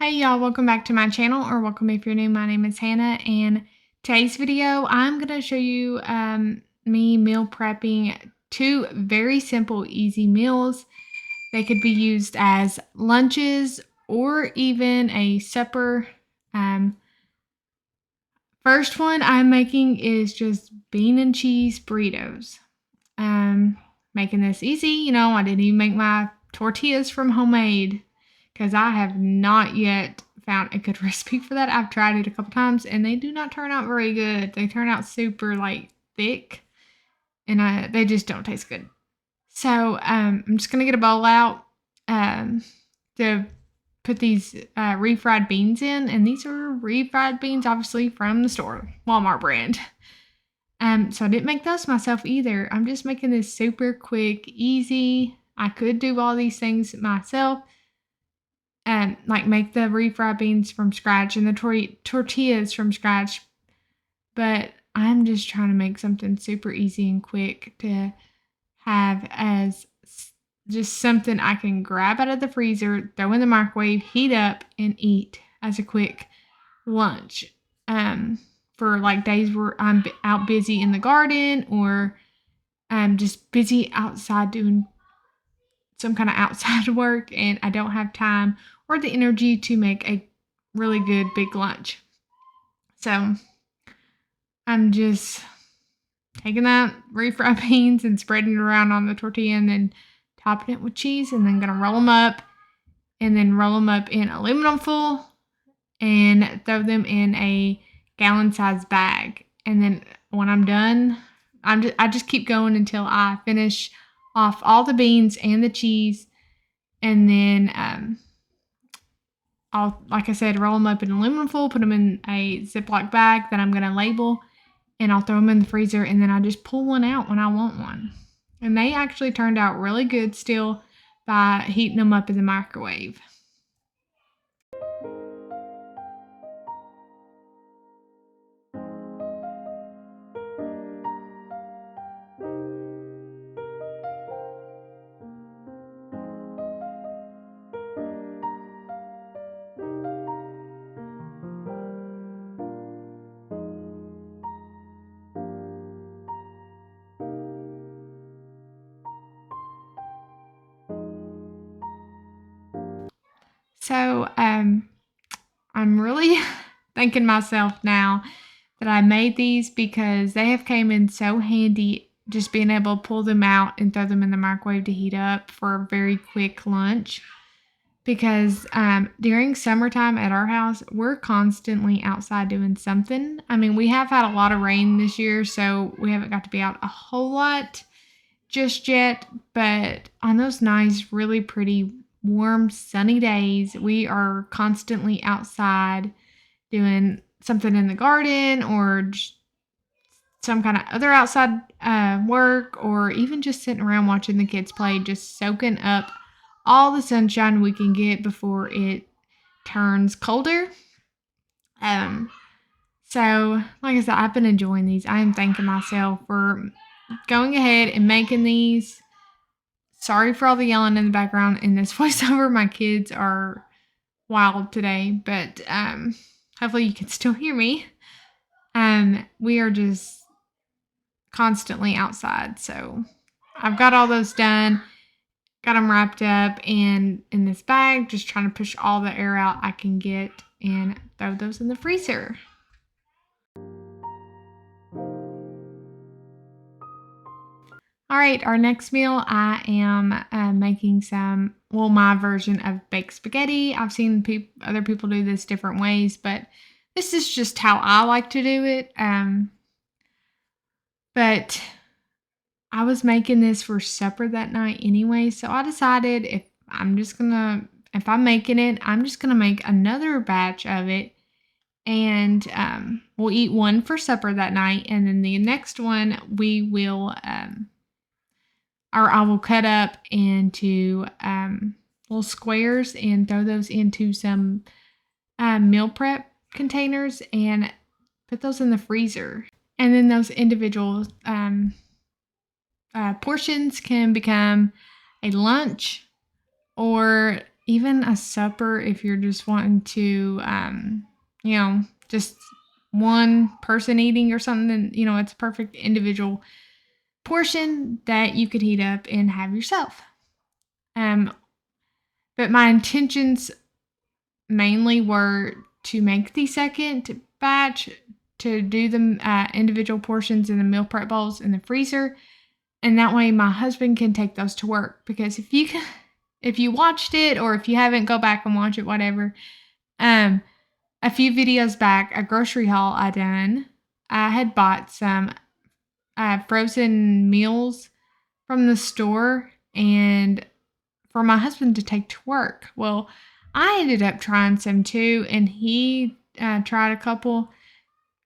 Hey y'all, welcome back to my channel, or welcome if you're new. My name is Hannah, and today's video I'm going to show you me meal prepping two very simple, easy meals. They could be used as lunches or even a supper. First one I'm making is just bean and cheese burritos. Making this easy, I didn't even make my tortillas from homemade, because I have not yet found a good recipe for that. I've tried it a couple times and they do not turn out very good. They turn out super thick, and they just don't taste good. So I'm just gonna get a bowl out to put these refried beans in, and these are refried beans, obviously from the store, Walmart brand. So I didn't make those myself either. I'm just making this super quick, easy. I could do all these things myself, and make the refried beans from scratch and the tortillas from scratch. But I'm just trying to make something super easy and quick to have as just something I can grab out of the freezer, throw in the microwave, heat up, and eat as a quick lunch. For days where I'm out busy in the garden, or I'm just busy outside doing some kind of outside work, and I don't have time or the energy to make a really good big lunch. So I'm just taking that refried beans and spreading it around on the tortilla, and then topping it with cheese, and then gonna roll them up, and then roll them up in aluminum foil and throw them in a gallon size bag. And then when I'm done, I just keep going until I finish off all the beans and the cheese, and then I'll, like I said, roll them up in aluminum foil, put them in a Ziploc bag that I'm going to label, and I'll throw them in the freezer, and then I just pull one out when I want one. And they actually turned out really good still by heating them up in the microwave. So I'm really thanking myself now that I made these, because they have came in so handy, just being able to pull them out and throw them in the microwave to heat up for a very quick lunch. Because during summertime at our house, we're constantly outside doing something. I mean, we have had a lot of rain this year, so we haven't got to be out a whole lot just yet. But on those nice, really pretty, warm, sunny days, we are constantly outside doing something in the garden, or just some kind of other outside work, or even just sitting around watching the kids play, just soaking up all the sunshine we can get before it turns colder. So like I said, I've been enjoying these. I am thanking myself for going ahead and making these. Sorry for all the yelling in the background in this voiceover. My kids are wild today, but hopefully you can still hear me. We are just constantly outside, so I've got all those done. Got them wrapped up and in this bag, just trying to push all the air out I can get and throw those in the freezer. All right, our next meal, I am making my version of baked spaghetti. I've seen other people do this different ways, but this is just how I like to do it. But I was making this for supper that night anyway, so I decided if I'm making it, I'm just gonna make another batch of it, and we'll eat one for supper that night, and then the next one we will, or I will cut up into little squares and throw those into some meal prep containers and put those in the freezer, and then those individual portions can become a lunch, or even a supper if you're just wanting to, just one person eating or something, it's a perfect individual portion that you could heat up and have yourself. But my intentions mainly were to make the second batch, to do the individual portions in the meal prep bowls in the freezer, and that way my husband can take those to work. Because if you watched it, or if you haven't, go back and watch it, whatever. A few videos back, a grocery haul I done, I had bought some frozen meals from the store and for my husband to take to work. Well, I ended up trying some too, and he tried a couple.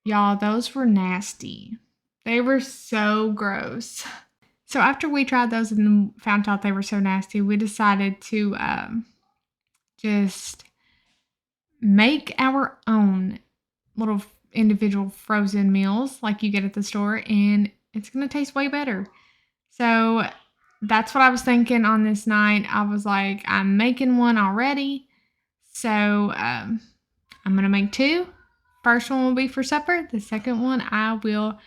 Y'all, those were nasty. They were so gross. So after we tried those and found out they were so nasty, we decided to just make our own little individual frozen meals like you get at the store, and it's going to taste way better. So that's what I was thinking on this night. I was like, I'm making one already. So I'm going to make two. First one will be for supper. The second one I will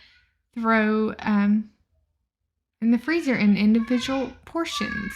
throw in the freezer in individual portions.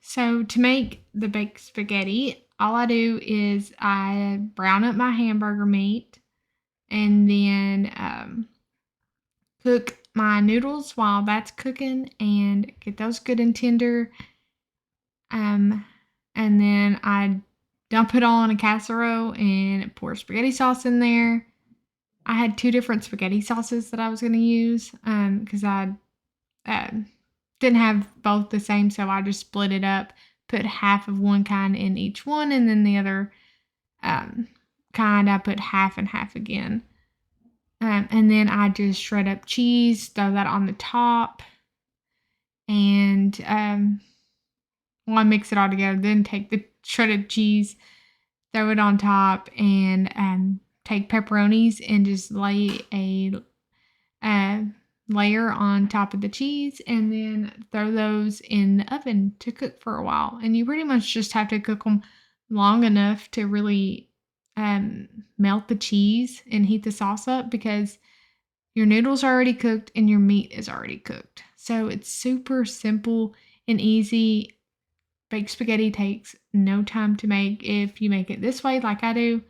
So to make the baked spaghetti, all I do is I brown up my hamburger meat and then cook my noodles while that's cooking and get those good and tender. And then I dump it all in a casserole and pour spaghetti sauce in there. I had two different spaghetti sauces that I was going to use because I didn't have both the same, so I just split it up, put half of one kind in each one, and then the other kind I put half and half again. And then I just shred up cheese, throw that on the top, and I mix it all together. Then take the shredded cheese, throw it on top, and take pepperonis and just lay a layer on top of the cheese, and then throw those in the oven to cook for a while. And you pretty much just have to cook them long enough to really melt the cheese and heat the sauce up, because your noodles are already cooked and your meat is already cooked. So it's super simple and easy. Baked spaghetti takes no time to make if you make it this way like I do.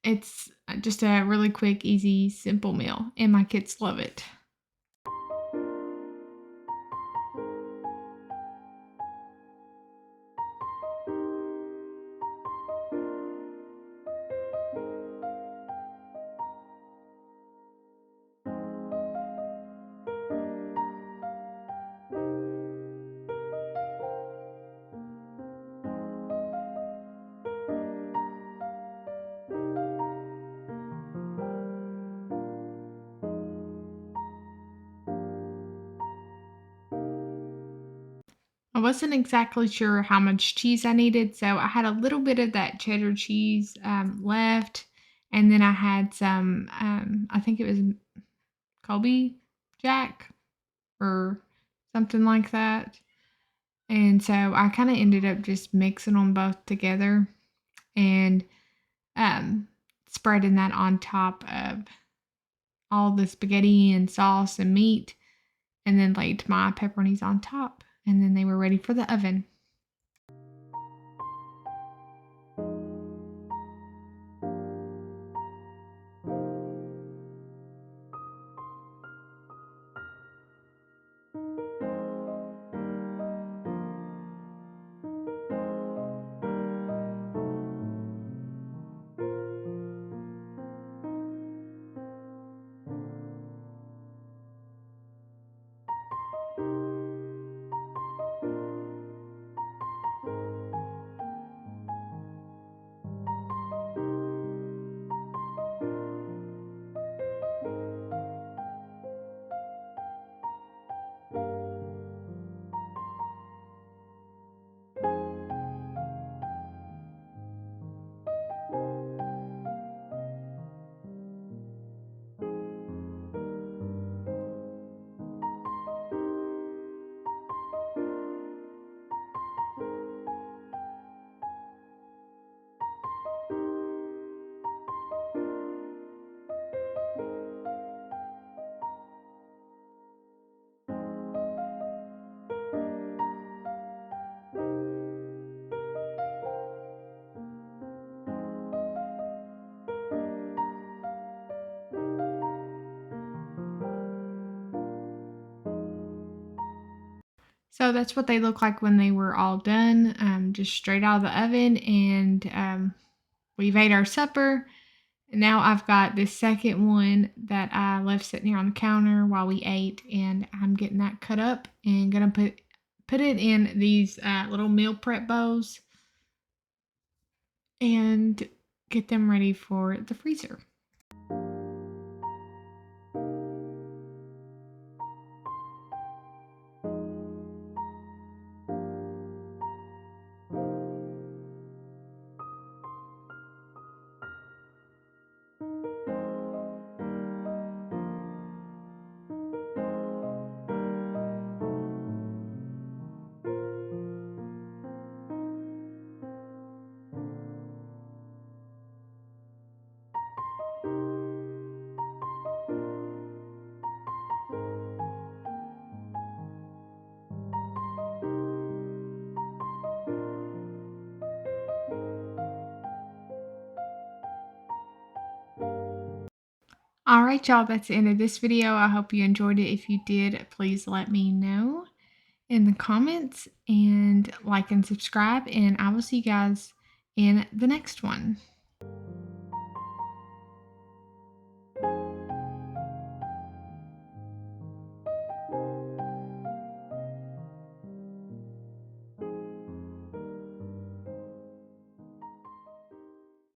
It's just a really quick, easy, simple meal, and my kids love it. I wasn't exactly sure how much cheese I needed, so I had a little bit of that cheddar cheese left, and then I had some, I think it was Colby Jack or something like that. And so I kind of ended up just mixing them both together and um, spreading that on top of all the spaghetti and sauce and meat, and then laid my pepperonis on top, and then they were ready for the oven. So that's what they look like when they were all done, just straight out of the oven. And we've ate our supper. And now I've got this second one that I left sitting here on the counter while we ate, and I'm getting that cut up and gonna put it in these little meal prep bowls and get them ready for the freezer. All right, y'all, that's the end of this video. I hope you enjoyed it. If you did, please let me know in the comments and like and subscribe, and I will see you guys in the next one.